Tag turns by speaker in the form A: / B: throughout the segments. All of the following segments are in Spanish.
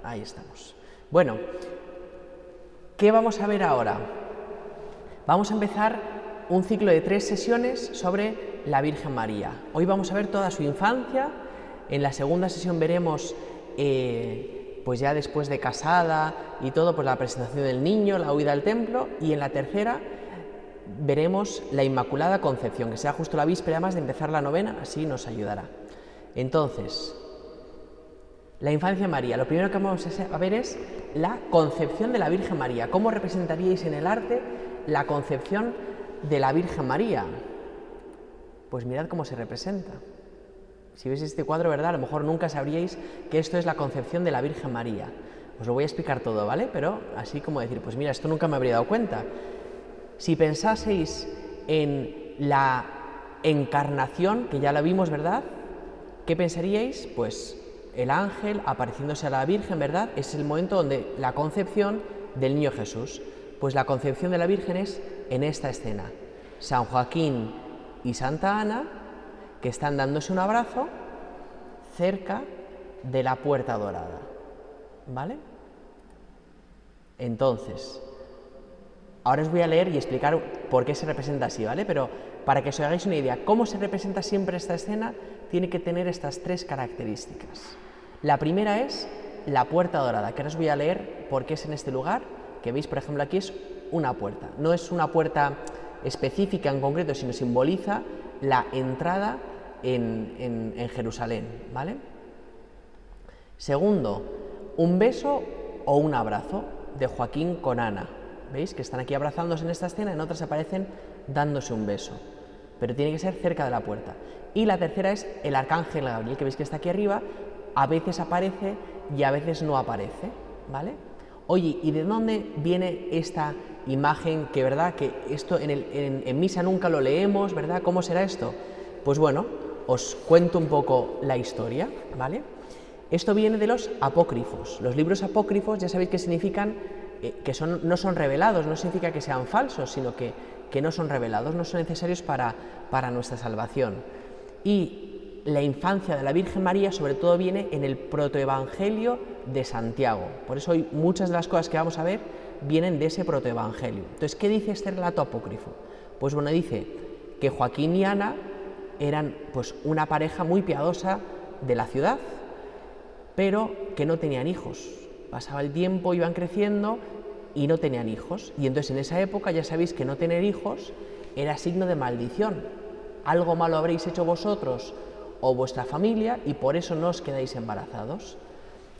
A: Ahí estamos. Bueno, ¿qué vamos a ver ahora? Vamos a empezar un ciclo de 3 sesiones sobre la Virgen María. Hoy vamos a ver toda su infancia. En la segunda sesión veremos, pues ya después de casada y todo, pues la presentación del niño, la huida al templo, y en la tercera veremos la Inmaculada Concepción, que será justo la víspera además de empezar la novena, así nos ayudará. Entonces, la infancia de María, lo primero que vamos a ver es la concepción de la Virgen María. ¿Cómo representaríais en el arte la concepción de la Virgen María? Pues mirad cómo se representa. Si veis este cuadro, ¿verdad? A lo mejor nunca sabríais que esto es la concepción de la Virgen María. Os lo voy a explicar todo, ¿vale? Pero así como decir, pues mira, esto nunca me habría dado cuenta. Si pensaseis en la encarnación, que ya la vimos, ¿verdad? ¿Qué pensaríais? Pues el ángel apareciéndose a la Virgen, ¿verdad? Es el momento donde la concepción del niño Jesús. Pues la concepción de la Virgen es en esta escena. San Joaquín y Santa Ana, que están dándose un abrazo cerca de la puerta dorada, ¿vale? Entonces, ahora os voy a leer y explicar por qué se representa así, ¿vale? Pero para que os hagáis una idea, cómo se representa siempre esta escena, tiene que tener estas 3 características. La primera es la puerta dorada, que ahora os voy a leer por qué es en este lugar, que veis, por ejemplo, aquí es una puerta. No es una puerta específica en concreto, sino simboliza la entrada en Jerusalén, ¿vale? Segundo, un beso o un abrazo de Joaquín con Ana. ¿Veis? Que están aquí abrazándose en esta escena, en otras aparecen dándose un beso. Pero tiene que ser cerca de la puerta. Y la tercera es el arcángel Gabriel, que veis que está aquí arriba, a veces aparece y a veces no aparece, ¿vale? Oye, ¿y de dónde viene esta imagen que, verdad, que esto en misa nunca lo leemos, ¿verdad? ¿Cómo será esto? Pues bueno, os cuento un poco la historia, ¿vale? Esto viene de los apócrifos. Los libros apócrifos ya sabéis que significan que no son revelados, no significa que sean falsos, sino que no son revelados, no son necesarios para nuestra salvación. Y la infancia de la Virgen María sobre todo viene en el protoevangelio de Santiago. Por eso hoy muchas de las cosas que vamos a ver vienen de ese protoevangelio. Entonces, ¿qué dice este relato apócrifo? Pues bueno, dice que Joaquín y Ana eran pues una pareja muy piadosa de la ciudad, pero que no tenían hijos. Pasaba el tiempo, iban creciendo y no tenían hijos. Y entonces en esa época ya sabéis que no tener hijos era signo de maldición. Algo malo habréis hecho vosotros o vuestra familia y por eso no os quedáis embarazados.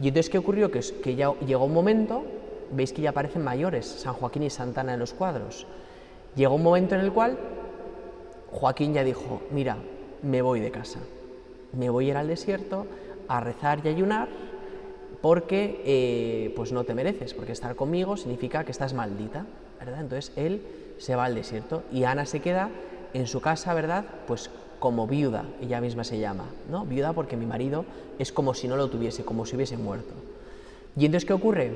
A: Y entonces, ¿qué ocurrió? Que ya llegó un momento, veis que ya aparecen mayores, San Joaquín y Santa Ana en los cuadros. Llegó un momento en el cual Joaquín ya dijo, mira, me voy de casa, me voy a ir al desierto a rezar y ayunar porque pues no te mereces, porque estar conmigo significa que estás maldita, ¿verdad? Entonces él se va al desierto y Ana se queda en su casa, ¿verdad? Pues como viuda, ella misma se llama, ¿no? Viuda porque mi marido es como si no lo tuviese, como si hubiese muerto. ¿Y entonces qué ocurre?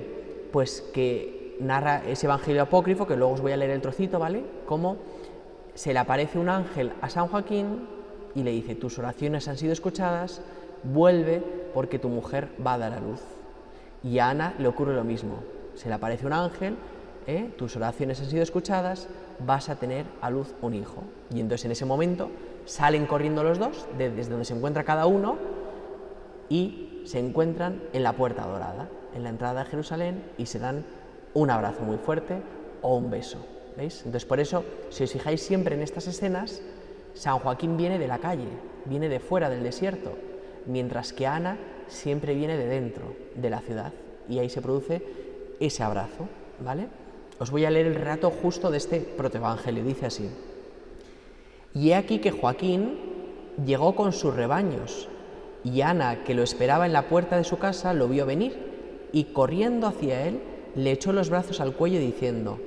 A: Pues que narra ese evangelio apócrifo, que luego os voy a leer el trocito, ¿vale? Cómo se le aparece un ángel a San Joaquín y le dice, tus oraciones han sido escuchadas, vuelve porque tu mujer va a dar a luz. Y a Ana le ocurre lo mismo, se le aparece un ángel, tus oraciones han sido escuchadas, vas a tener a luz un hijo. Y entonces en ese momento salen corriendo los dos, desde donde se encuentra cada uno, y se encuentran en la puerta dorada, en la entrada de Jerusalén, y se dan un abrazo muy fuerte o un beso, ¿veis? Entonces por eso, si os fijáis siempre en estas escenas, San Joaquín viene de la calle, viene de fuera del desierto, mientras que Ana siempre viene de dentro de la ciudad, y ahí se produce ese abrazo, ¿vale? Os voy a leer el relato justo de este protoevangelio, dice así. Y he aquí que Joaquín llegó con sus rebaños, y Ana, que lo esperaba en la puerta de su casa, lo vio venir, y corriendo hacia él, le echó los brazos al cuello diciendo,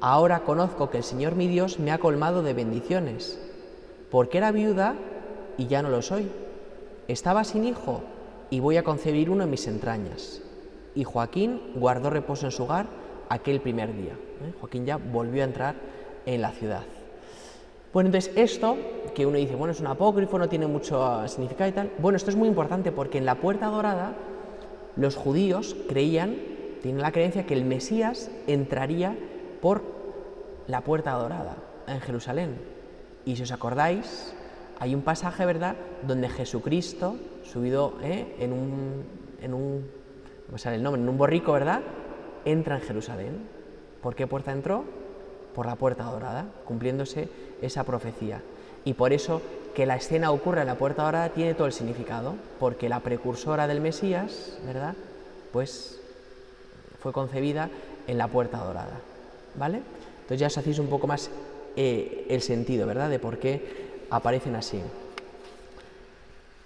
A: ahora conozco que el Señor mi Dios me ha colmado de bendiciones, porque era viuda y ya no lo soy. Estaba sin hijo y voy a concebir uno en mis entrañas. Y Joaquín guardó reposo en su hogar aquel primer día. Joaquín ya volvió a entrar en la ciudad. Bueno, entonces esto, que uno dice, bueno, es un apócrifo, no tiene mucho significado y tal. Bueno, esto es muy importante porque en la puerta dorada Los judíos tienen la creencia que el Mesías entraría por la puerta dorada en Jerusalén. Y si os acordáis, hay un pasaje, ¿verdad?, donde Jesucristo, subido en un borrico, ¿verdad?, entra en Jerusalén. ¿Por qué puerta entró? Por la puerta dorada, cumpliéndose esa profecía. Y por eso que la escena ocurra en la puerta dorada tiene todo el significado, porque la precursora del Mesías, ¿verdad?, pues fue concebida en la puerta dorada, ¿vale? Entonces ya os hacéis un poco más el sentido, ¿verdad?, de por qué aparecen así.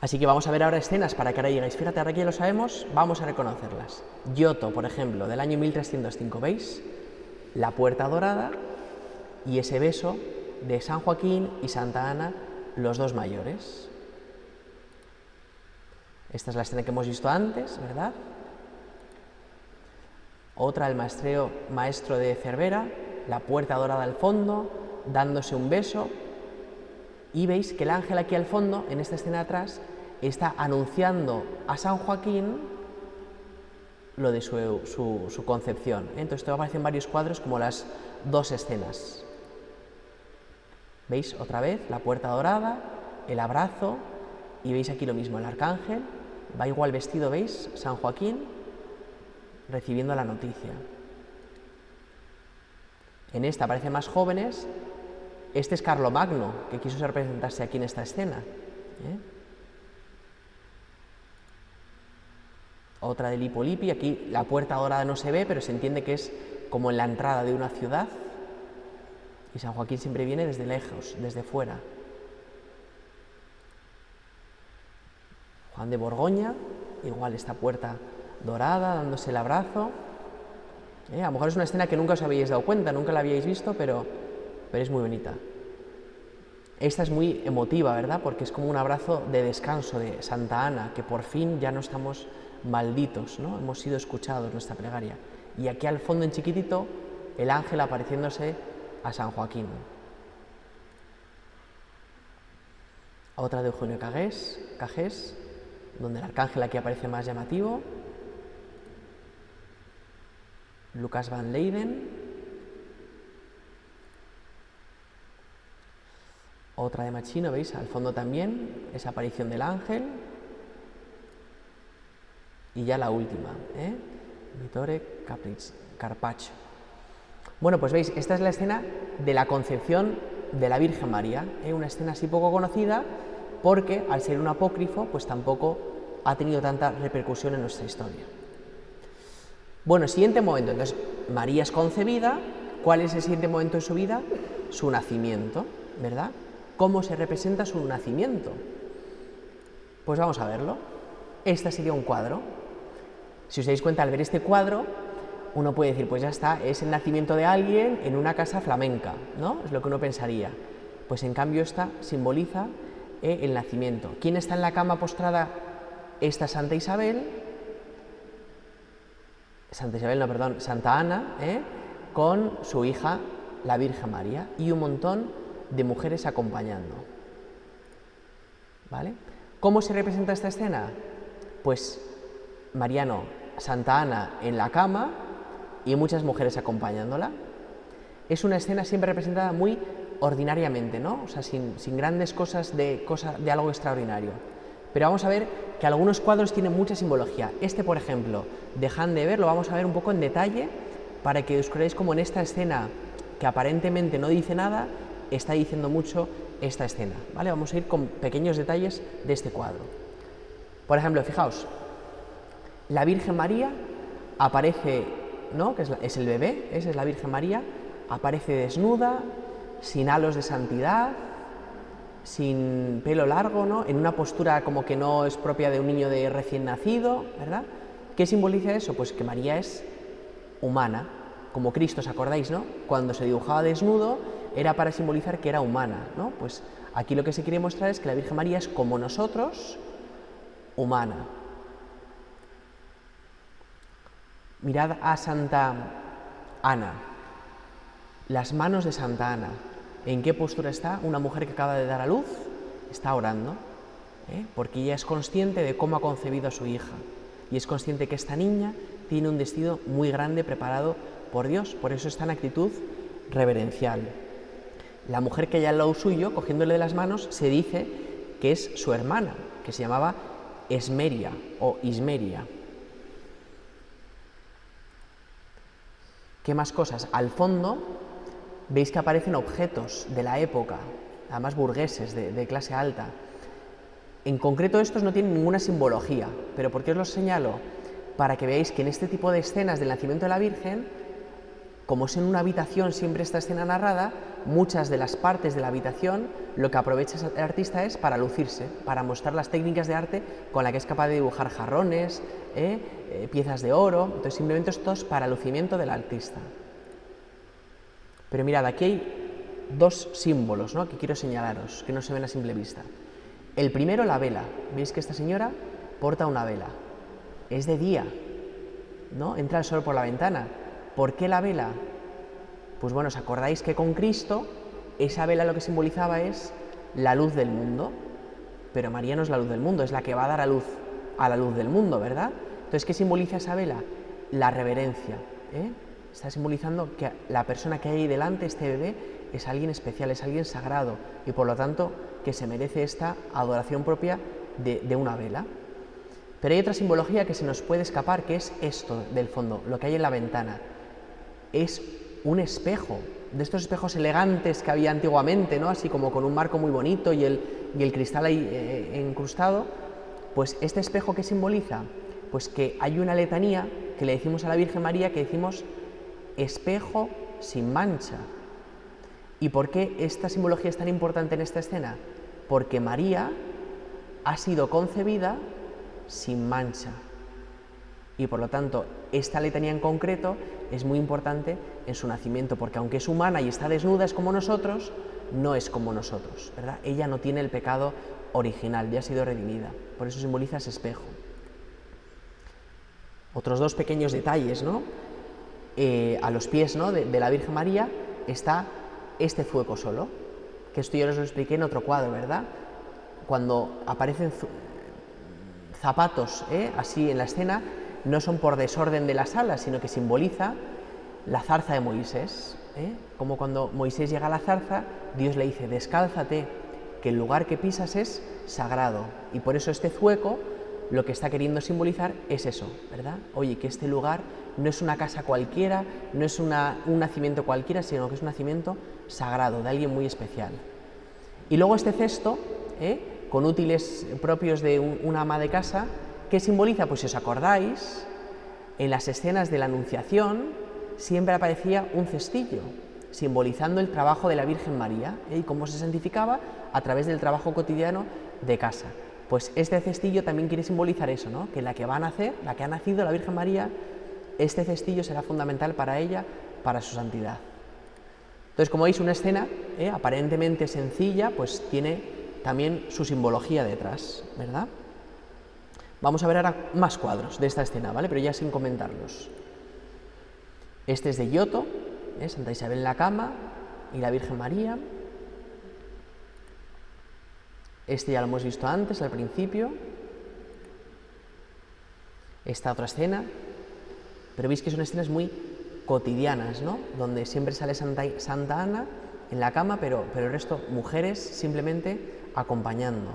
A: Así que vamos a ver ahora escenas para que ahora digáis, fíjate, ahora que ya lo sabemos, vamos a reconocerlas. Giotto, por ejemplo, del año 1305, ¿veis? La puerta dorada y ese beso de San Joaquín y Santa Ana, los dos mayores. Esta es la escena que hemos visto antes, ¿verdad? Otra, el maestro de Cervera, la puerta dorada al fondo, dándose un beso. Y veis que el ángel aquí al fondo, en esta escena de atrás, está anunciando a San Joaquín lo de su concepción. Entonces esto aparece en varios cuadros como las dos escenas. ¿Veis? Otra vez, la puerta dorada, el abrazo, y veis aquí lo mismo, el arcángel, va igual vestido, ¿veis? San Joaquín, recibiendo la noticia. En esta aparecen más jóvenes. Este es Carlomagno, que quiso representarse aquí en esta escena. Otra de Lippo Lippi, aquí la puerta dorada no se ve, pero se entiende que es como en la entrada de una ciudad. Y San Joaquín siempre viene desde lejos, desde fuera. Juan de Borgoña, igual esta puerta dorada, dándose el abrazo. A lo mejor es una escena que nunca os habéis dado cuenta, nunca la habíais visto, pero es muy bonita. Esta es muy emotiva, ¿verdad? Porque es como un abrazo de descanso de Santa Ana, que por fin ya no estamos malditos, ¿no? Hemos sido escuchados nuestra plegaria. Y aquí al fondo en chiquitito, el ángel apareciéndose a San Joaquín. Otra de Eugenio Cagés, donde el arcángel aquí aparece más llamativo. Lucas van Leyden. Otra de Machino, ¿veis? Al fondo también, esa aparición del ángel. Y ya la última, Vittore Carpaccio. Bueno, pues veis, esta es la escena de la concepción de la Virgen María, una escena así poco conocida, porque al ser un apócrifo, pues tampoco ha tenido tanta repercusión en nuestra historia. Bueno, siguiente momento, entonces, María es concebida. ¿Cuál es el siguiente momento de su vida? Su nacimiento, ¿verdad? ¿Cómo se representa su nacimiento? Pues vamos a verlo. Este sería un cuadro. Si os dais cuenta, al ver este cuadro, uno puede decir, pues ya está, es el nacimiento de alguien en una casa flamenca, ¿no? Es lo que uno pensaría. Pues en cambio esta simboliza el nacimiento. ¿Quién está en la cama postrada? Esta Santa Ana, con su hija, la Virgen María, y un montón de mujeres acompañando. ¿Vale? ¿Cómo se representa esta escena? Pues Santa Ana en la cama y muchas mujeres acompañándola. Es una escena siempre representada muy ordinariamente, ¿no? O sea, sin grandes cosas de algo extraordinario. Pero vamos a ver que algunos cuadros tienen mucha simbología. Este, por ejemplo, de Jan de Ver, lo vamos a ver un poco en detalle para que os creáis como en esta escena, que aparentemente no dice nada, está diciendo mucho esta escena, ¿vale? Vamos a ir con pequeños detalles de este cuadro. Por ejemplo, fijaos, la Virgen María aparece, ¿no?, que es el bebé, esa es la Virgen María, aparece desnuda, sin halos de santidad, sin pelo largo, ¿no?, en una postura como que no es propia de un niño de recién nacido, ¿verdad? ¿Qué simboliza eso? Pues que María es humana, como Cristo, ¿os acordáis, no? Cuando se dibujaba desnudo era para simbolizar que era humana, ¿no? Pues aquí lo que se quiere mostrar es que la Virgen María es como nosotros, humana. Mirad a Santa Ana, las manos de Santa Ana. ¿En qué postura está? Una mujer que acaba de dar a luz está orando, porque ella es consciente de cómo ha concebido a su hija. y es consciente que esta niña tiene un destino muy grande preparado por Dios, por eso está en actitud reverencial. La mujer que hay al lado suyo, cogiéndole de las manos, se dice que es su hermana, que se llamaba Esmeria o Ismeria. ¿Qué más cosas? Al fondo veis que aparecen objetos de la época, además burgueses, de clase alta. En concreto estos no tienen ninguna simbología, pero ¿por qué os los señalo? Para que veáis que en este tipo de escenas del nacimiento de la Virgen, como es en una habitación siempre esta escena narrada, muchas de las partes de la habitación lo que aprovecha el artista es para lucirse, para mostrar las técnicas de arte con las que es capaz de dibujar jarrones, piezas de oro. Entonces simplemente esto es para lucimiento del artista. Pero mirad, aquí hay dos símbolos, ¿no?, que quiero señalaros, que no se ven a simple vista. El primero, la vela. Veis que esta señora porta una vela. Es de día, ¿no? Entra el sol por la ventana. ¿Por qué la vela? Pues bueno, ¿os acordáis que con Cristo esa vela lo que simbolizaba es la luz del mundo? Pero María no es la luz del mundo, es la que va a dar a luz a la luz del mundo, ¿verdad? Entonces, ¿qué simboliza esa vela? La reverencia, ¿eh? Está simbolizando que la persona que hay ahí delante, este bebé, es alguien especial, es alguien sagrado y por lo tanto que se merece esta adoración propia de una vela. Pero hay otra simbología que se nos puede escapar, que es esto del fondo, lo que hay en la ventana. Es un espejo, de estos espejos elegantes que había antiguamente, ¿no?, así como con un marco muy bonito y el cristal ahí incrustado. Pues este espejo, ¿qué simboliza? Pues que hay una letanía que le decimos a la Virgen María, que decimos espejo sin mancha. ¿Y por qué esta simbología es tan importante en esta escena? Porque María ha sido concebida sin mancha. Y por lo tanto, esta letanía en concreto es muy importante en su nacimiento, porque aunque es humana y está desnuda, es como nosotros, no es como nosotros, ¿verdad? Ella no tiene el pecado original, ya ha sido redimida. Por eso simboliza ese espejo. Otros dos pequeños detalles, ¿no? A los pies, ¿no?, de la Virgen María está este zueco solo, que esto yo os lo expliqué en otro cuadro, ¿verdad? Cuando aparecen zapatos así en la escena, no son por desorden de la sala, sino que simboliza la zarza de Moisés. Como cuando Moisés llega a la zarza, Dios le dice, descálzate, que el lugar que pisas es sagrado. Y por eso este zueco lo que está queriendo simbolizar es eso, ¿verdad? Oye, que este lugar no es una casa cualquiera, no es un nacimiento cualquiera, sino que es un nacimiento sagrado, de alguien muy especial. Y luego este cesto, con útiles propios de una ama de casa, ¿qué simboliza? Pues si os acordáis, en las escenas de la Anunciación siempre aparecía un cestillo, simbolizando el trabajo de la Virgen María, y cómo se santificaba a través del trabajo cotidiano de casa. Pues este cestillo también quiere simbolizar eso, ¿no?, que la que va a nacer, la que ha nacido, la Virgen María, este cestillo será fundamental para ella, para su santidad. Entonces, como veis, una escena aparentemente sencilla, pues tiene también su simbología detrás, ¿verdad? Vamos a ver ahora más cuadros de esta escena, ¿vale? Pero ya sin comentarlos. Este es de Giotto, Santa Isabel en la cama y la Virgen María. Este ya lo hemos visto antes, al principio. Esta otra escena. Pero veis que son escenas muy cotidianas, ¿no?, donde siempre sale Santa Ana en la cama, pero el resto, mujeres simplemente acompañando.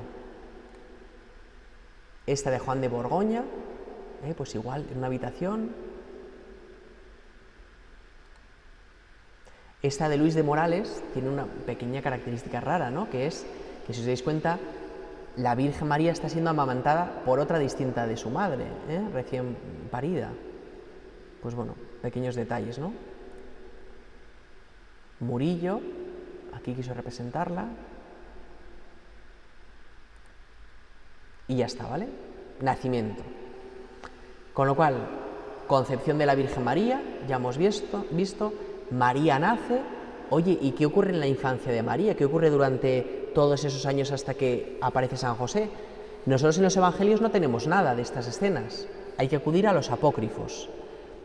A: Esta de Juan de Borgoña, pues igual, en una habitación. Esta de Luis de Morales tiene una pequeña característica rara, ¿no?, que es que, si os dais cuenta, la Virgen María está siendo amamantada por otra distinta de su madre, recién parida. Pues bueno, pequeños detalles, ¿no? Murillo, aquí quiso representarla. Y ya está, ¿vale? Nacimiento. Con lo cual, concepción de la Virgen María, ya hemos visto, María nace. Oye, ¿y qué ocurre en la infancia de María? ¿Qué ocurre durante todos esos años hasta que aparece San José? Nosotros en los evangelios no tenemos nada de estas escenas. Hay que acudir a los apócrifos.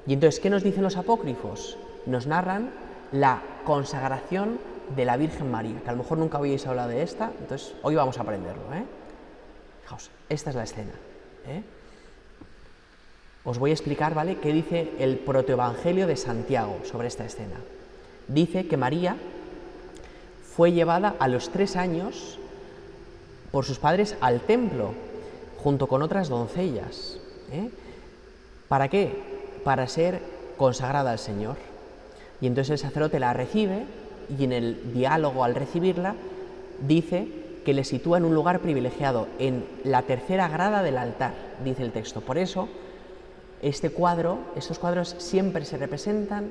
A: Y entonces, ¿qué nos dicen los apócrifos? Nos narran la consagración de la Virgen María, que a lo mejor nunca habéis hablado de esta, entonces hoy vamos a aprenderlo, Fijaos, esta es la escena, Os voy a explicar, ¿vale?, qué dice el protoevangelio de Santiago sobre esta escena. Dice que María fue llevada a los 3 años por sus padres al templo, junto con otras doncellas. ¿Para qué? Para ser consagrada al Señor. Y entonces el sacerdote la recibe y en el diálogo al recibirla dice que le sitúa en un lugar privilegiado, en la tercera grada del altar, dice el texto. Por eso, estos cuadros siempre se representan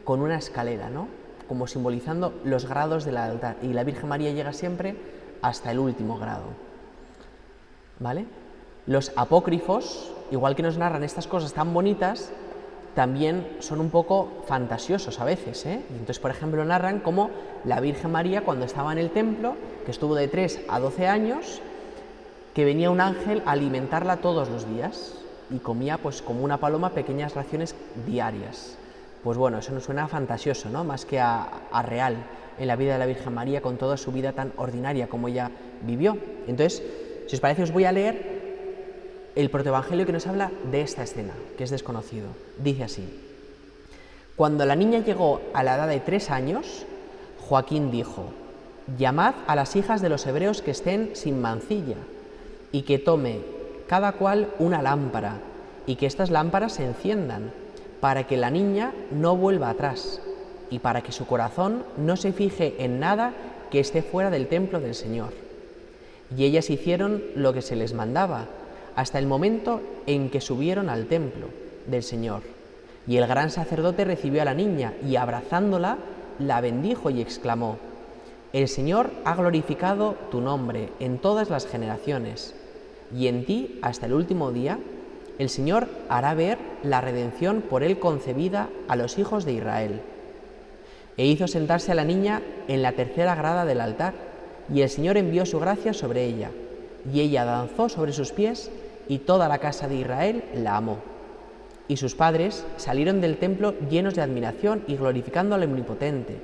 A: con una escalera, ¿no?, como simbolizando los grados del altar, y la Virgen María llega siempre hasta el último grado, ¿vale? Los apócrifos, igual que nos narran estas cosas tan bonitas, también son un poco fantasiosos a veces, Y entonces, por ejemplo, narran cómo la Virgen María, cuando estaba en el templo, que estuvo de 3 a 12 años, que venía un ángel a alimentarla todos los días y comía, pues como una paloma, pequeñas raciones diarias. Pues bueno, eso nos suena fantasioso, ¿no?, más que a real en la vida de la Virgen María, con toda su vida tan ordinaria como ella vivió. Entonces, si os parece, os voy a leer el protoevangelio que nos habla de esta escena, que es desconocido. Dice así: cuando la niña llegó a la edad de 3 años, Joaquín dijo: llamad a las hijas de los hebreos que estén sin mancilla, y que tome cada cual una lámpara, y que estas lámparas se enciendan, para que la niña no vuelva atrás, y para que su corazón no se fije en nada que esté fuera del templo del Señor. Y ellas hicieron lo que se les mandaba, hasta el momento en que subieron al templo del Señor. Y el gran sacerdote recibió a la niña y, abrazándola, la bendijo y exclamó: el Señor ha glorificado tu nombre en todas las generaciones, y en ti, hasta el último día, el Señor hará ver la redención por él concebida a los hijos de Israel. E hizo sentarse a la niña en la tercera grada del altar, y el Señor envió su gracia sobre ella, y ella danzó sobre sus pies, y toda la casa de Israel la amó. Y sus padres salieron del templo llenos de admiración y glorificando al Omnipotente,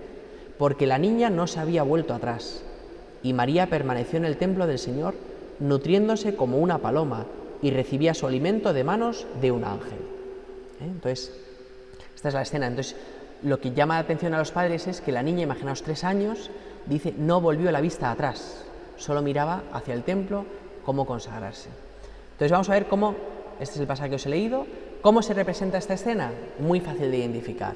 A: porque la niña no se había vuelto atrás. Y María permaneció en el templo del Señor, nutriéndose como una paloma, y recibía su alimento de manos de un ángel. Entonces, esta es la escena. Entonces, lo que llama la atención a los padres es que la niña, imaginaos, 3 años, dice, no volvió la vista atrás, solo miraba hacia el templo, cómo consagrarse. Entonces vamos a ver cómo, este es el pasaje que os he leído, cómo se representa esta escena. Muy fácil de identificar.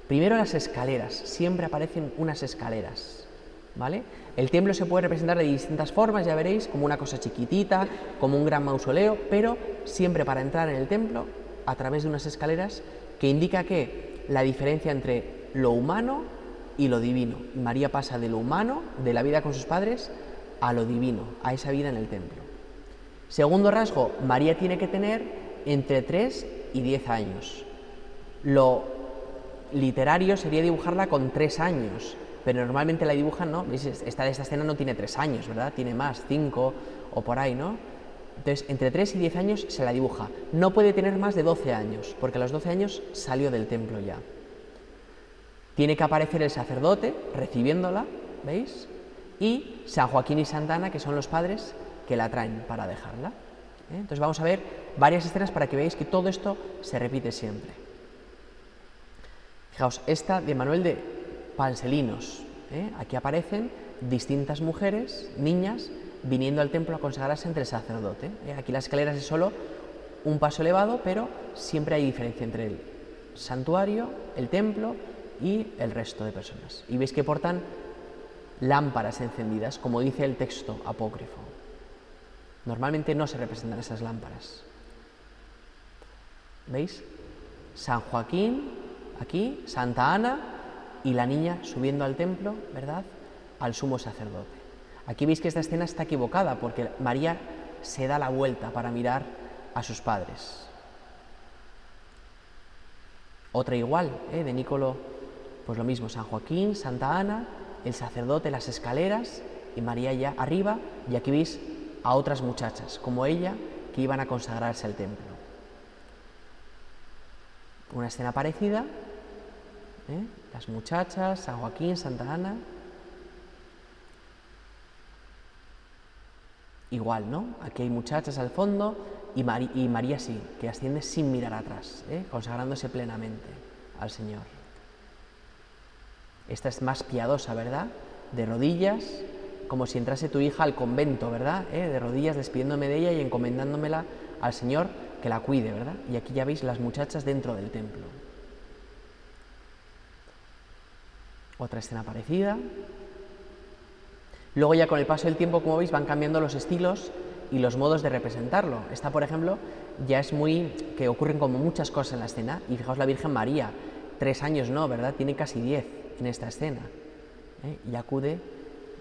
A: Primero, las escaleras, siempre aparecen unas escaleras, ¿vale? El templo se puede representar de distintas formas, ya veréis, como una cosa chiquitita, como un gran mausoleo, pero siempre para entrar en el templo a través de unas escaleras, que indica que la diferencia entre lo humano y lo divino. María pasa de lo humano, de la vida con sus padres, a lo divino, a esa vida en el templo. Segundo rasgo, María tiene que tener entre 3 y 10 años. Lo literario sería dibujarla con 3 años, pero normalmente la dibujan, ¿no? Esta escena no tiene 3 años, ¿verdad? Tiene más, 5 o por ahí, ¿no? Entonces, entre 3 y 10 años se la dibuja. No puede tener más de 12 años, porque a los 12 años salió del templo ya. Tiene que aparecer el sacerdote recibiéndola, ¿veis? Y San Joaquín y Santa Ana, que son los padres que la traen para dejarla. Entonces vamos a ver varias escenas para que veáis que todo esto se repite siempre. Fijaos, esta de Manuel de Panselinos. Aquí aparecen distintas mujeres, niñas, viniendo al templo a consagrarse entre el sacerdote. Aquí las escaleras es solo un paso elevado, pero siempre hay diferencia entre el santuario, el templo y el resto de personas. Y veis que portan lámparas encendidas, como dice el texto apócrifo. Normalmente no se representan esas lámparas. ¿Veis? San Joaquín, aquí, Santa Ana y la niña subiendo al templo, ¿verdad?, al sumo sacerdote. Aquí veis que esta escena está equivocada porque María se da la vuelta para mirar a sus padres. Otra igual, de Niccolò, pues lo mismo, San Joaquín, Santa Ana, el sacerdote, las escaleras y María ya arriba, y aquí veis a otras muchachas como ella que iban a consagrarse al templo. Una escena parecida, las muchachas, San Joaquín, Santa Ana. Igual, ¿no? Aquí hay muchachas al fondo, y María sí, que asciende sin mirar atrás, consagrándose plenamente al Señor. Esta es más piadosa, ¿verdad? De rodillas, como si entrase tu hija al convento, ¿verdad? De rodillas, despidiéndome de ella y encomendándomela al Señor, que la cuide, ¿verdad? Y aquí ya veis las muchachas dentro del templo. Otra escena parecida. Luego ya con el paso del tiempo, como veis, van cambiando los estilos y los modos de representarlo. Esta, por ejemplo, ya es que ocurren como muchas cosas en la escena. Y fijaos la Virgen María, 3 años no, ¿verdad? Tiene casi 10 en esta escena. Y acude,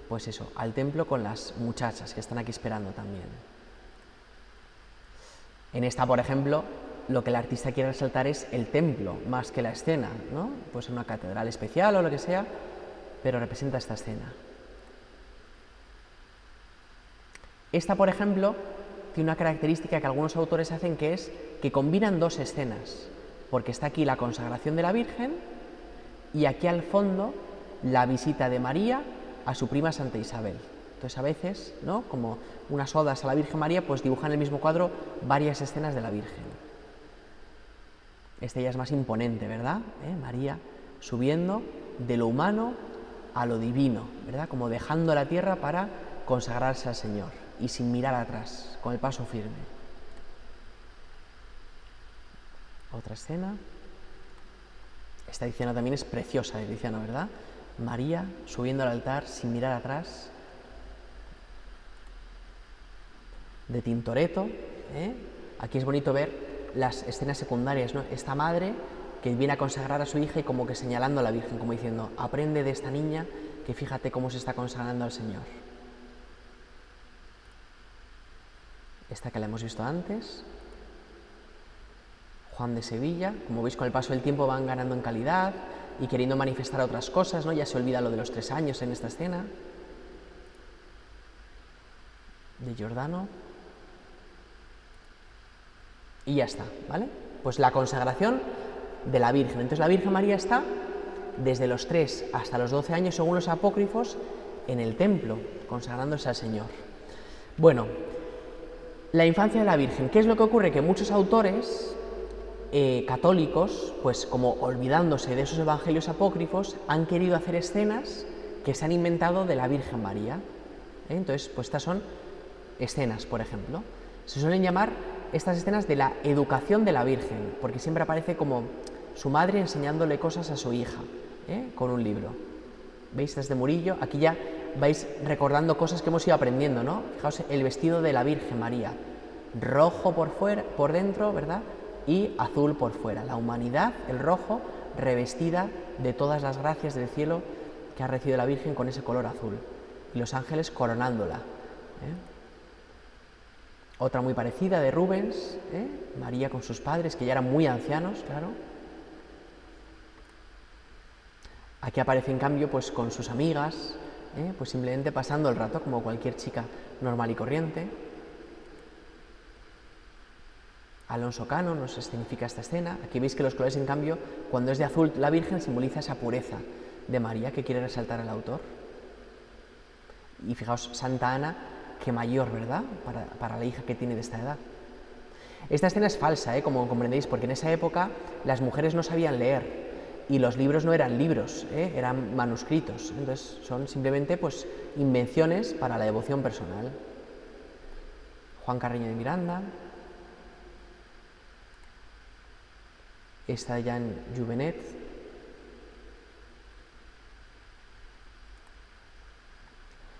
A: pues eso, al templo con las muchachas que están aquí esperando también. En esta, por ejemplo, lo que el artista quiere resaltar es el templo, más que la escena, ¿no? Pues una catedral especial o lo que sea, pero representa esta escena. Esta, por ejemplo, tiene una característica que algunos autores hacen, que es que combinan 2 escenas, porque está aquí la consagración de la Virgen y aquí al fondo la visita de María a su prima Santa Isabel. Entonces a veces, ¿no?, como unas odas a la Virgen María, pues dibujan en el mismo cuadro varias escenas de la Virgen. Esta ya es más imponente, ¿verdad? María subiendo de lo humano a lo divino, ¿verdad? Como dejando la tierra para consagrarse al Señor y sin mirar atrás, con el paso firme. Otra escena. Esta escena también es preciosa de Tiziano, ¿verdad? María subiendo al altar sin mirar atrás. De Tintoretto. Aquí es bonito ver las escenas secundarias, ¿no? Esta madre que viene a consagrar a su hija y como que señalando a la Virgen, como diciendo, aprende de esta niña que fíjate cómo se está consagrando al Señor. Esta que la hemos visto antes. Juan de Sevilla, como veis con el paso del tiempo van ganando en calidad y queriendo manifestar otras cosas, ¿no? Ya se olvida lo de los 3 años en esta escena. De Giordano. Y ya está, ¿vale? Pues la consagración de la Virgen. Entonces la Virgen María está desde los 3 hasta los 12 años, según los apócrifos, en el templo, consagrándose al Señor. Bueno, la infancia de la Virgen. ¿Qué es lo que ocurre? Que muchos autores católicos, pues como olvidándose de esos evangelios apócrifos, han querido hacer escenas que se han inventado de la Virgen María. Entonces, pues estas son escenas, por ejemplo. Se suelen llamar estas escenas de la educación de la Virgen, porque siempre aparece como su madre enseñándole cosas a su hija, con un libro. ¿Veis? Desde Murillo, aquí ya vais recordando cosas que hemos ido aprendiendo, ¿no? Fijaos, el vestido de la Virgen María, rojo por fuera, por dentro, ¿verdad?, y azul por fuera. La humanidad, el rojo, revestida de todas las gracias del cielo que ha recibido la Virgen con ese color azul. Y los ángeles coronándola. Otra muy parecida de Rubens, María con sus padres, que ya eran muy ancianos, claro. Aquí aparece en cambio pues con sus amigas, pues simplemente pasando el rato como cualquier chica normal y corriente. Alonso Cano nos escenifica esta escena. Aquí veis que los colores, en cambio, cuando es de azul la Virgen, simboliza esa pureza de María que quiere resaltar el autor. Y fijaos, Santa Ana, que mayor, ¿verdad?, para la hija que tiene de esta edad. Esta escena es falsa, como comprendéis, porque en esa época las mujeres no sabían leer y los libros no eran libros, eran manuscritos. Entonces son simplemente pues invenciones para la devoción personal. Juan Carreño de Miranda. Esta ya en Juvenet.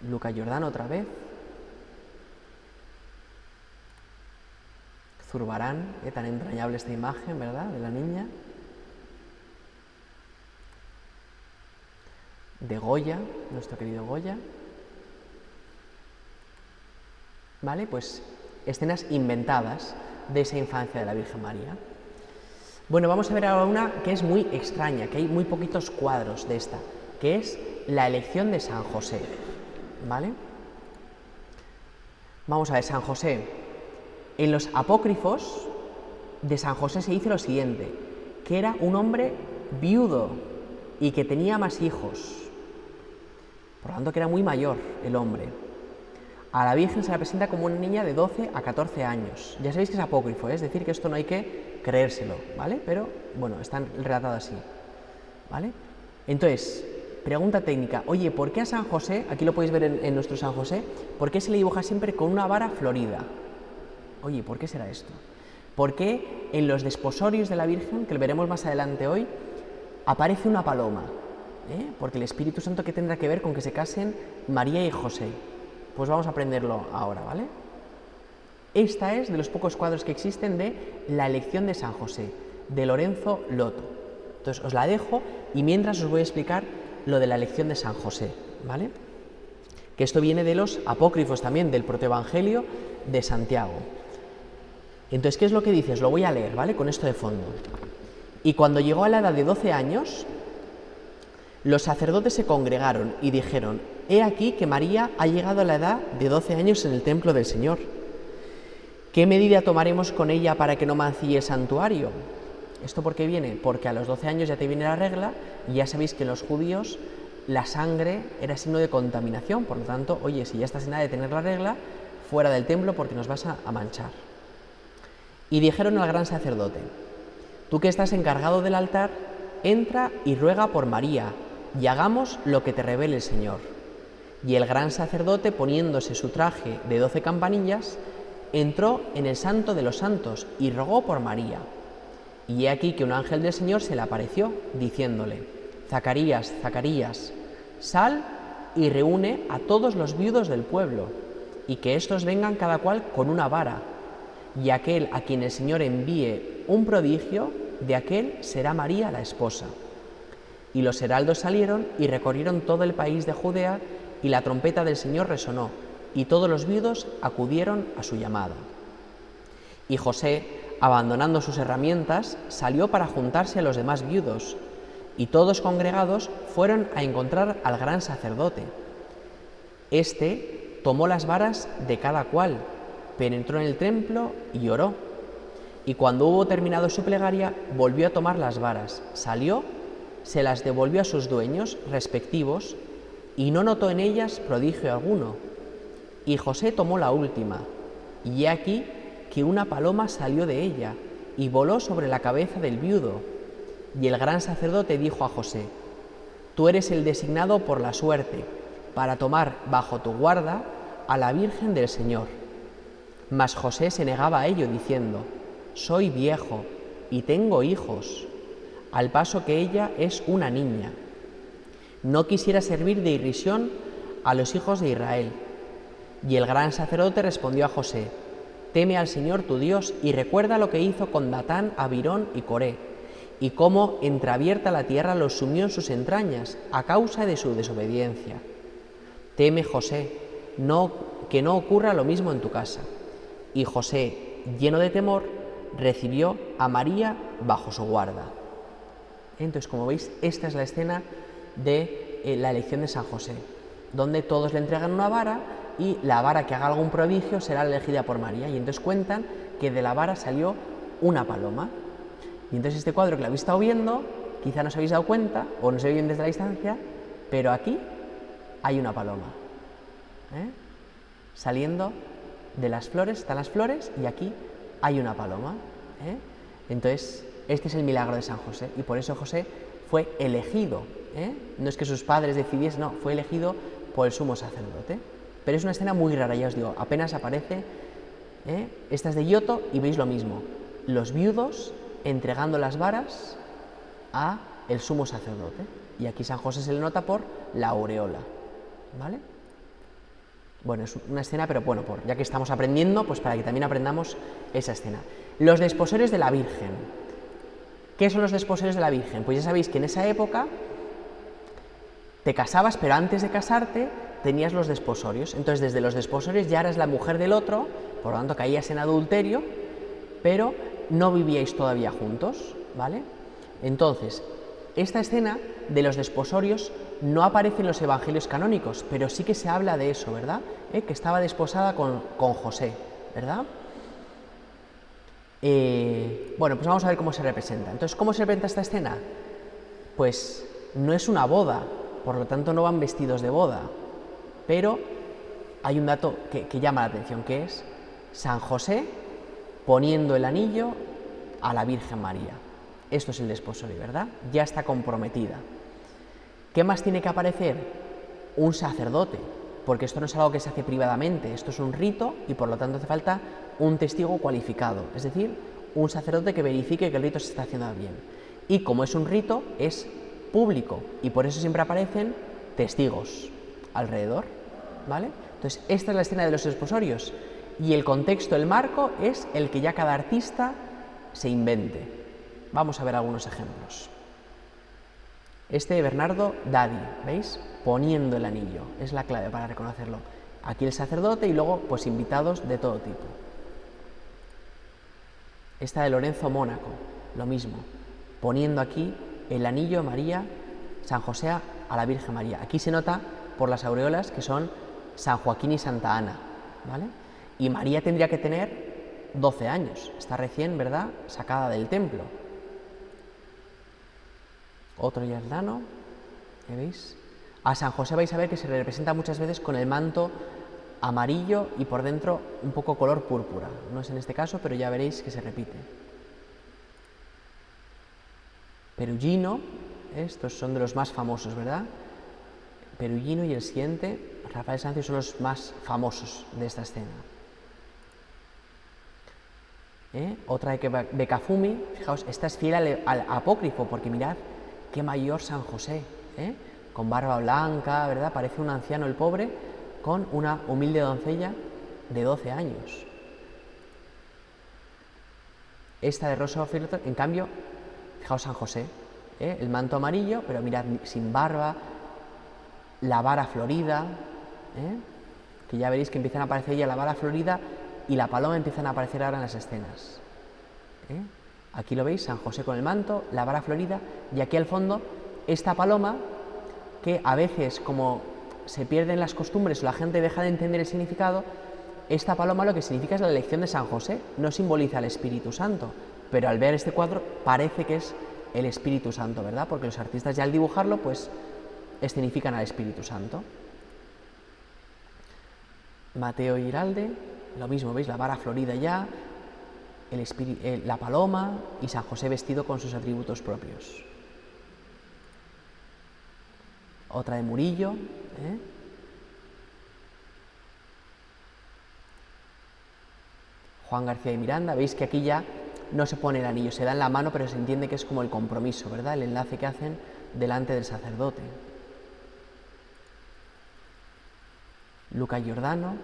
A: Luca Giordano otra vez. Zurbarán, tan entrañable esta imagen, ¿verdad?, de la niña. De Goya, nuestro querido Goya. ¿Vale? Pues escenas inventadas de esa infancia de la Virgen María. Bueno, vamos a ver ahora una que es muy extraña, que hay muy poquitos cuadros de esta, que es la elección de San José, ¿vale? Vamos a ver, San José. En los apócrifos de San José se dice lo siguiente, que era un hombre viudo y que tenía más hijos, por lo tanto que era muy mayor el hombre. A la Virgen se la presenta como una niña de 12 a 14 años. Ya sabéis que es apócrifo, es decir, que esto no hay que creérselo, ¿vale? Pero, bueno, está relatado así, ¿vale? Entonces, pregunta técnica. Oye, ¿por qué a San José, aquí lo podéis ver en nuestro San José, ¿por qué se le dibuja siempre con una vara florida? Oye, ¿por qué será esto? ¿Por qué en los desposorios de la Virgen, que lo veremos más adelante hoy, aparece una paloma? Porque el Espíritu Santo, ¿qué tendrá que ver con que se casen María y José? Pues vamos a aprenderlo ahora, ¿vale? Esta es de los pocos cuadros que existen de la elección de San José, de Lorenzo Loto. Entonces os la dejo y mientras os voy a explicar lo de la elección de San José, ¿vale? Que esto viene de los apócrifos también, del protoevangelio de Santiago. Entonces, ¿qué es lo que dice? Os lo voy a leer, ¿vale? Con esto de fondo. Y cuando llegó a la edad de 12 años, los sacerdotes se congregaron y dijeron: he aquí que María ha llegado a la edad de 12 años en el templo del Señor. ¿Qué medida tomaremos con ella para que no mancille el santuario? ¿Esto por qué viene? Porque a los 12 años ya te viene la regla y ya sabéis que en los judíos la sangre era signo de contaminación. Por lo tanto, oye, si ya estás en edad de tener la regla, fuera del templo porque nos vas a manchar. Y dijeron al gran sacerdote: tú que estás encargado del altar, entra y ruega por María, y hagamos lo que te revele el Señor. Y el gran sacerdote, poniéndose su traje de 12 campanillas, entró en el santo de los santos y rogó por María. Y he aquí que un ángel del Señor se le apareció, diciéndole: Zacarías, Zacarías, sal y reúne a todos los viudos del pueblo, y que éstos vengan cada cual con una vara, y aquel a quien el Señor envíe un prodigio, de aquel será María la esposa. Y los heraldos salieron y recorrieron todo el país de Judea, y la trompeta del Señor resonó, y todos los viudos acudieron a su llamada. Y José, abandonando sus herramientas, salió para juntarse a los demás viudos, y todos congregados fueron a encontrar al gran sacerdote. Este tomó las varas de cada cual, penetró en el templo y oró. Y cuando hubo terminado su plegaria, volvió a tomar las varas, salió, se las devolvió a sus dueños respectivos, y no notó en ellas prodigio alguno. Y José tomó la última, y he aquí que una paloma salió de ella, y voló sobre la cabeza del viudo. Y el gran sacerdote dijo a José: tú eres el designado por la suerte, para tomar bajo tu guarda a la Virgen del Señor. Mas José se negaba a ello, diciendo: soy viejo, y tengo hijos, al paso que ella es una niña. No quisiera servir de irrisión a los hijos de Israel. Y el gran sacerdote respondió a José: teme al Señor tu Dios, y recuerda lo que hizo con Datán, Abirón y Coré, y cómo entreabierta la tierra los sumió en sus entrañas, a causa de su desobediencia. Teme, José, que no ocurra lo mismo en tu casa. Y José, lleno de temor, recibió a María bajo su guarda. Entonces, como veis, esta es la escena de la elección de San José, donde todos le entregan una vara y la vara que haga algún prodigio será elegida por María. Y entonces cuentan que de la vara salió una paloma. Y entonces este cuadro que lo habéis estado viendo, quizá no os habéis dado cuenta o no se ve bien desde la distancia, pero aquí hay una paloma, saliendo de las flores, están las flores y aquí hay una paloma. Entonces, este es el milagro de San José y por eso José fue elegido. No es que sus padres decidiesen, no, fue elegido por el sumo sacerdote. Pero es una escena muy rara, ya os digo, apenas aparece. Esta es de Giotto y veis lo mismo. Los viudos entregando las varas a el sumo sacerdote. Y aquí San José se le nota por la aureola, ¿vale? Bueno, es una escena, pero bueno, ya que estamos aprendiendo, pues para que también aprendamos esa escena. Los desposorios de la Virgen. ¿Qué son los desposorios de la Virgen? Pues ya sabéis que en esa época te casabas, pero antes de casarte tenías los desposorios. Entonces, desde los desposorios ya eras la mujer del otro, por lo tanto caías en adulterio, pero no vivíais todavía juntos, ¿vale? Entonces, esta escena de los desposorios no aparece en los evangelios canónicos, pero sí que se habla de eso, ¿verdad? Que estaba desposada con José, ¿verdad? Bueno, pues vamos a ver cómo se representa. Entonces, ¿cómo se representa esta escena? Pues no es una boda, por lo tanto no van vestidos de boda, pero hay un dato que llama la atención, que es San José poniendo el anillo a la Virgen María. Esto es el desposorio, ¿verdad? Ya está comprometida. ¿Qué más tiene que aparecer? Un sacerdote, porque esto no es algo que se hace privadamente, esto es un rito y por lo tanto hace falta un testigo cualificado, es decir, un sacerdote que verifique que el rito se está haciendo bien. Y como es un rito, es público y por eso siempre aparecen testigos alrededor, ¿vale? Entonces, esta es la escena de los desposorios y el contexto, el marco, es el que ya cada artista se invente. Vamos a ver algunos ejemplos. Este de Bernardo Daddi, ¿veis? Poniendo el anillo, es la clave para reconocerlo. Aquí el sacerdote y luego pues invitados de todo tipo. Esta de Lorenzo Mónaco, lo mismo, poniendo aquí el anillo a María, San José a la Virgen María. Aquí se nota por las aureolas que son San Joaquín y Santa Ana, ¿vale? Y María tendría que tener 12 años, está recién, ¿verdad?, sacada del templo. Otro Giordano, ¿veis? A San José vais a ver que se le representa muchas veces con el manto amarillo y por dentro un poco color púrpura. No es en este caso, pero ya veréis que se repite. Perugino, estos son de los más famosos, ¿verdad? Perugino y el siguiente, Rafael Sanzio, son los más famosos de esta escena. Otra de Beccafumi, fijaos, esta es fiel al apócrifo, porque mirad qué mayor San José, con barba blanca, ¿verdad? Parece un anciano el pobre, con una humilde doncella de 12 años. Esta de Rosa Filtro, en cambio, fijaos San José, el manto amarillo, pero mirad, sin barba, la vara florida, que ya veréis que empiezan a aparecer ya la vara florida y la paloma empiezan a aparecer ahora en las escenas. Aquí lo veis, San José con el manto, la vara florida, y aquí al fondo esta paloma que a veces, como se pierden las costumbres o la gente deja de entender el significado, esta paloma lo que significa es la elección de San José, no simboliza al Espíritu Santo, pero al ver este cuadro parece que es el Espíritu Santo, ¿verdad? Porque los artistas ya al dibujarlo pues escenifican al Espíritu Santo. Mateo Giralde, lo mismo, ¿veis? La vara florida ya, la paloma y San José vestido con sus atributos propios. Otra de Murillo, Juan García de Miranda, veis que aquí ya no se pone el anillo, se da en la mano, pero se entiende que es como el compromiso, ¿verdad? El enlace que hacen delante del sacerdote. Luca Giordano,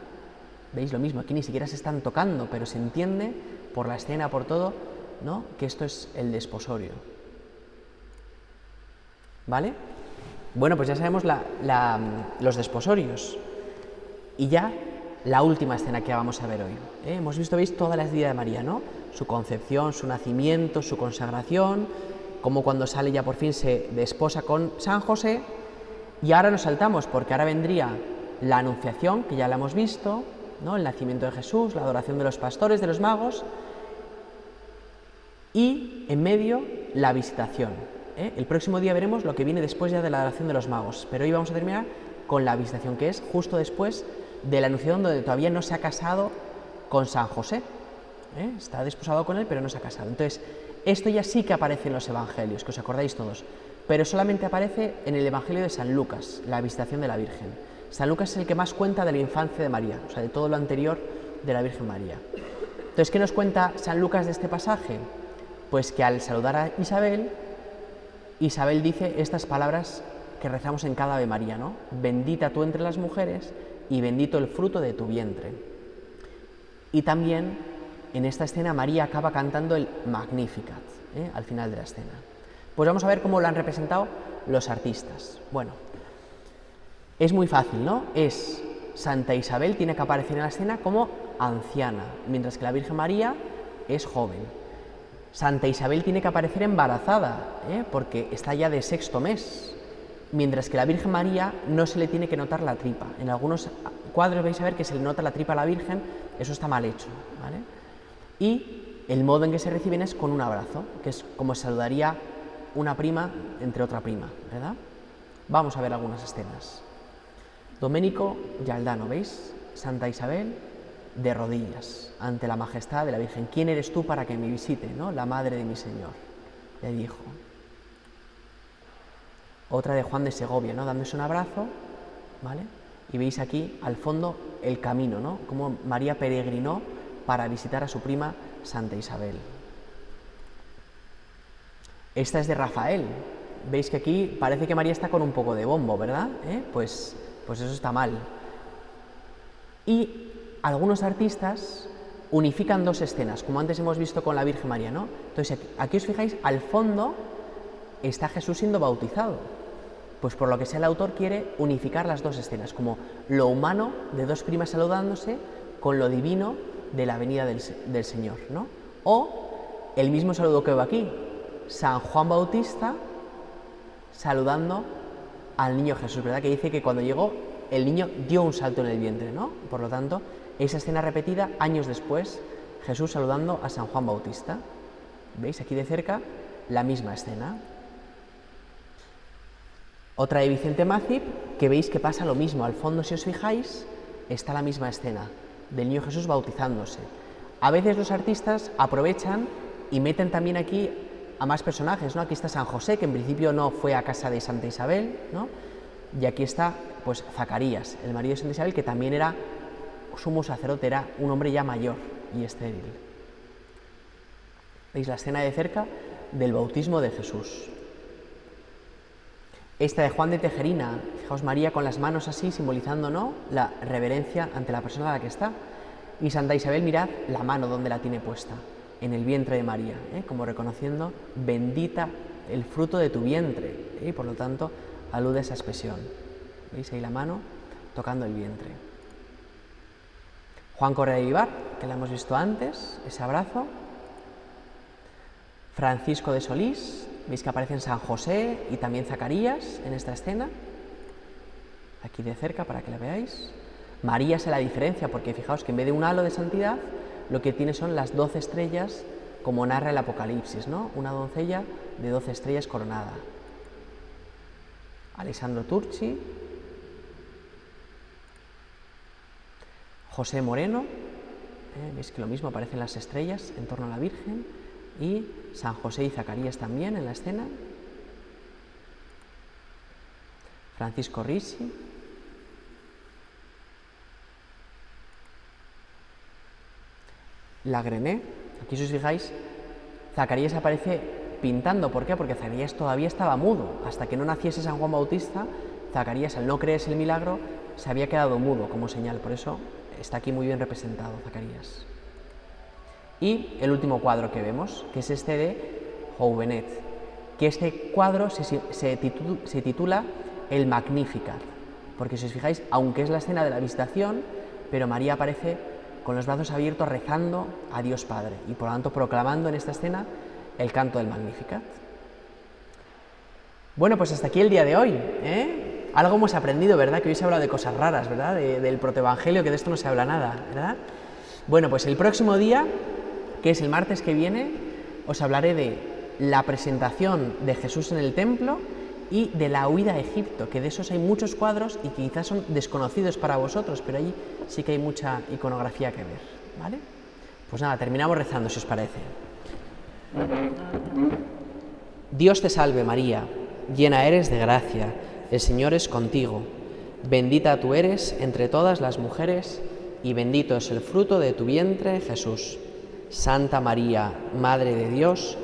A: veis lo mismo, aquí ni siquiera se están tocando, pero se entiende por la escena, por todo, ¿no?, que esto es el desposorio. ¿Vale? Bueno, pues ya sabemos los desposorios. Y ya la última escena que vamos a ver hoy. Hemos visto, veis, toda la vida de María, ¿no? Su concepción, su nacimiento, su consagración, como cuando sale ya por fin se desposa con San José. Y ahora nos saltamos, porque ahora vendría la Anunciación, que ya la hemos visto, ¿no?, el nacimiento de Jesús, la adoración de los pastores, de los magos, y en medio la visitación. El próximo día veremos lo que viene después ya de la adoración de los magos, pero hoy vamos a terminar con la visitación, que es justo después de la Anunciación, donde todavía no se ha casado con San José. Está desposado con él, pero no se ha casado. Entonces, esto ya sí que aparece en los evangelios, que os acordáis todos, pero solamente aparece en el Evangelio de San Lucas, la visitación de la Virgen. San Lucas es el que más cuenta de la infancia de María, o sea, de todo lo anterior de la Virgen María. Entonces, ¿qué nos cuenta San Lucas de este pasaje? Pues que al saludar a Isabel, Isabel dice estas palabras que rezamos en cada Ave María, ¿no? Bendita tú entre las mujeres y bendito el fruto de tu vientre. Y también en esta escena María acaba cantando el Magnificat, al final de la escena. Pues vamos a ver cómo lo han representado los artistas. Bueno, es muy fácil, ¿no? Es Santa Isabel, tiene que aparecer en la escena como anciana, mientras que la Virgen María es joven. Santa Isabel tiene que aparecer embarazada, porque está ya de 6º mes, mientras que la Virgen María no se le tiene que notar la tripa. En algunos cuadros vais a ver que se le nota la tripa a la Virgen, eso está mal hecho, ¿vale? Y el modo en que se reciben es con un abrazo, que es como saludaría una prima entre otra prima, ¿verdad? Vamos a ver algunas escenas. Domenico Gialdano, ¿veis? Santa Isabel de rodillas ante la majestad de la Virgen. ¿Quién eres tú para que me visite, ¿no? La madre de mi Señor, le dijo. Otra de Juan de Segovia, ¿no? Dándose un abrazo, ¿vale? Y veis aquí al fondo el camino, ¿no? Como María peregrinó para visitar a su prima Santa Isabel. Esta es de Rafael. Veis que aquí parece que María está con un poco de bombo, ¿verdad? Pues eso está mal. Y algunos artistas unifican dos escenas, como antes hemos visto con la Virgen María, ¿no? Entonces, aquí os fijáis, al fondo está Jesús siendo bautizado. Pues por lo que sea el autor quiere unificar las dos escenas, como lo humano de dos primas saludándose con lo divino de la venida del Señor, ¿no? O el mismo saludo que veo aquí, San Juan Bautista saludando al niño Jesús, ¿verdad? Que dice que cuando llegó el niño dio un salto en el vientre, ¿no? Por lo tanto, esa escena repetida años después, Jesús saludando a San Juan Bautista. ¿Veis? Aquí de cerca, la misma escena. Otra de Vicente Macip, que veis que pasa lo mismo. Al fondo, si os fijáis, está la misma escena del niño Jesús bautizándose. A veces los artistas aprovechan y meten también aquí a más personajes, ¿no? Aquí está San José, que en principio no fue a casa de Santa Isabel, ¿no? Y aquí está, pues, Zacarías, el marido de Santa Isabel, que también era sumo sacerdote, era un hombre ya mayor y estéril. ¿Veis la escena de cerca del bautismo de Jesús? Esta de Juan de Tejerina, fijaos, María con las manos así, simbolizando, ¿no?, la reverencia ante la persona a la que está. Y Santa Isabel, mirad la mano donde la tiene puesta, en el vientre de María, como reconociendo, bendita el fruto de tu vientre, y por lo tanto alude a esa expresión. ¿Veis ahí la mano tocando el vientre? Juan Correa de Vivar, que la hemos visto antes, ese abrazo. Francisco de Solís, veis que aparecen San José y también Zacarías en esta escena, aquí de cerca para que la veáis. María se la diferencia porque fijaos que en vez de un halo de santidad, lo que tiene son las 12 estrellas, como narra el Apocalipsis, ¿no? Una doncella de 12 estrellas coronada. Alessandro Turci, José Moreno, veis que lo mismo, aparecen las estrellas en torno a la Virgen, y San José y Zacarías también en la escena. Francisco Ricci, la Grené. Aquí si os fijáis, Zacarías aparece pintando. ¿Por qué? Porque Zacarías todavía estaba mudo. Hasta que no naciese San Juan Bautista, Zacarías, al no creerse el milagro, se había quedado mudo como señal. Por eso está aquí muy bien representado Zacarías. Y el último cuadro que vemos, que es este de Jouvenet, que este cuadro se titula el Magnificat, porque si os fijáis, aunque es la escena de la visitación, pero María aparece con los brazos abiertos rezando a Dios Padre y por lo tanto proclamando en esta escena el canto del Magnificat. Bueno, pues hasta aquí el día de hoy, Algo hemos aprendido, ¿verdad? Que hoy se habla de cosas raras, ¿verdad? Del protoevangelio, que de esto no se habla nada, ¿verdad? Bueno, pues el próximo día, que es el martes que viene, os hablaré de la presentación de Jesús en el templo y de la huida a Egipto, que de esos hay muchos cuadros y que quizás son desconocidos para vosotros, pero allí sí que hay mucha iconografía que ver, ¿vale? Pues nada, terminamos rezando, si os parece. Dios te salve María, llena eres de gracia, el Señor es contigo, bendita tú eres entre todas las mujeres y bendito es el fruto de tu vientre, Jesús. Santa María, Madre de Dios,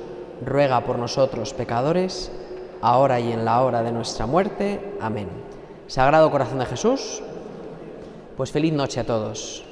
A: ruega por nosotros pecadores, ahora y en la hora de nuestra muerte. Amén. Sagrado Corazón de Jesús, pues feliz noche a todos.